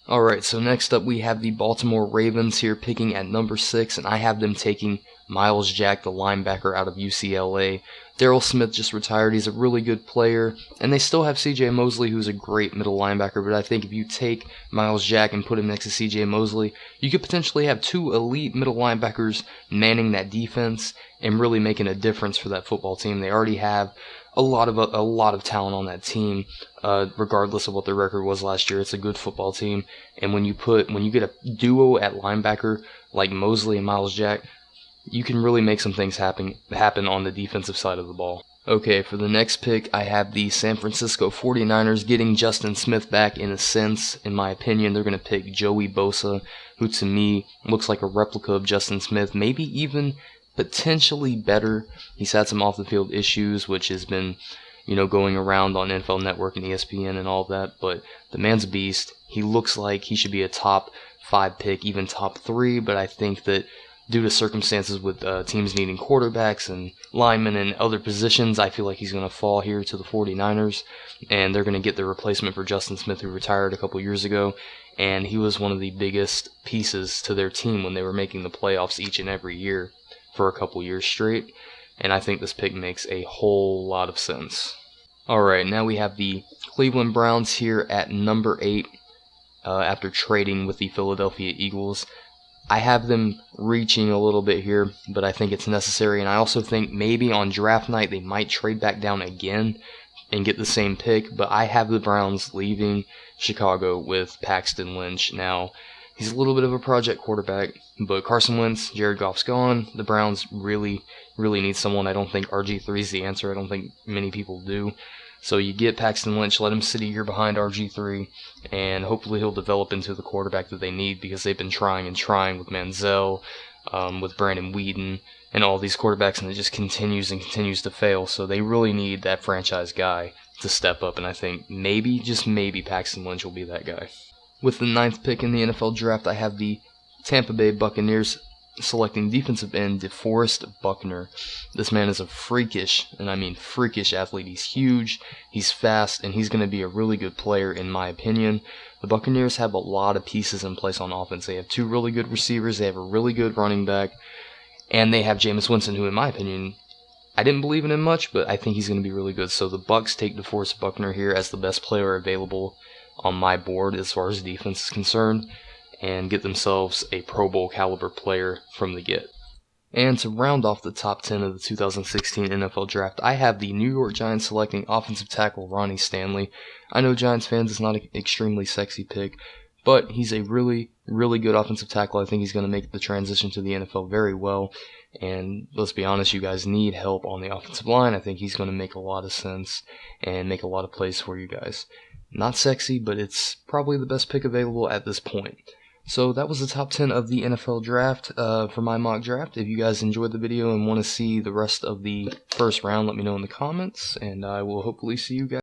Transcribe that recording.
Alright, so next up we have the Baltimore Ravens here picking at number 6, and I have them taking Myles Jack, the linebacker out of UCLA. Daryl Smith just retired. He's a really good player, and they still have C.J. Mosley, who's a great middle linebacker, but I think if you take Myles Jack and put him next to C.J. Mosley, you could potentially have two elite middle linebackers manning that defense and really making a difference for that football team. They already have a lot of talent on that team, regardless of what their record was last year. It's a good football team, and when you get a duo at linebacker like Mosley and Myles Jack, you can really make some things happen on the defensive side of the ball. Okay, for the next pick, I have the San Francisco 49ers getting Justin Smith back. In a sense, in my opinion, they're going to pick Joey Bosa, who to me looks like a replica of Justin Smith, maybe even potentially better. He's had some off-the-field issues, which has been, going around on NFL Network and ESPN and all of that, but the man's a beast. He looks like he should be a top 5 pick, even top 3, but I think that due to circumstances with teams needing quarterbacks and linemen and other positions, I feel like he's going to fall here to the 49ers, and they're going to get the replacement for Justin Smith, who retired a couple years ago, and he was one of the biggest pieces to their team when they were making the playoffs each and every year for a couple years straight, and I think this pick makes a whole lot of sense. Alright, now we have the Cleveland Browns here at number 8 after trading with the Philadelphia Eagles. I have them reaching a little bit here, but I think it's necessary, and I also think maybe on draft night they might trade back down again and get the same pick, but I have the Browns leaving Chicago with Paxton Lynch. Now, he's a little bit of a project quarterback, but Carson Wentz, Jared Goff's gone. The Browns really need someone. I don't think RG3 is the answer. I don't think many people do. So you get Paxton Lynch, let him sit a year behind RG3, and hopefully he'll develop into the quarterback that they need, because they've been trying with Manziel, with Brandon Weeden, and all these quarterbacks, and it just continues to fail. So they really need that franchise guy to step up, and I think maybe, just maybe, Paxton Lynch will be that guy. With the 9th pick in the NFL draft, I have the Tampa Bay Buccaneers selecting defensive end DeForest Buckner. This man is a freakish, and I mean freakish athlete. He's huge, he's fast, and he's going to be a really good player in my opinion. The Buccaneers have a lot of pieces in place on offense. They have 2 really good receivers, they have a really good running back, and they have Jameis Winston, who in my opinion, I didn't believe in him much, but I think he's going to be really good. So the Bucs take DeForest Buckner here as the best player available on my board as far as defense is concerned, and get themselves a Pro Bowl caliber player from the get. And to round off the top 10 of the 2016 NFL Draft, I have the New York Giants selecting offensive tackle Ronnie Stanley. I know Giants fans, it's not an extremely sexy pick, but he's a really good offensive tackle. I think he's going to make the transition to the NFL very well, and let's be honest, you guys need help on the offensive line. I think he's going to make a lot of sense and make a lot of plays for you guys. Not sexy, but it's probably the best pick available at this point. So that was the top 10 of the NFL Draft for my mock draft. If you guys enjoyed the video and want to see the rest of the first round, let me know in the comments, and I will hopefully see you guys.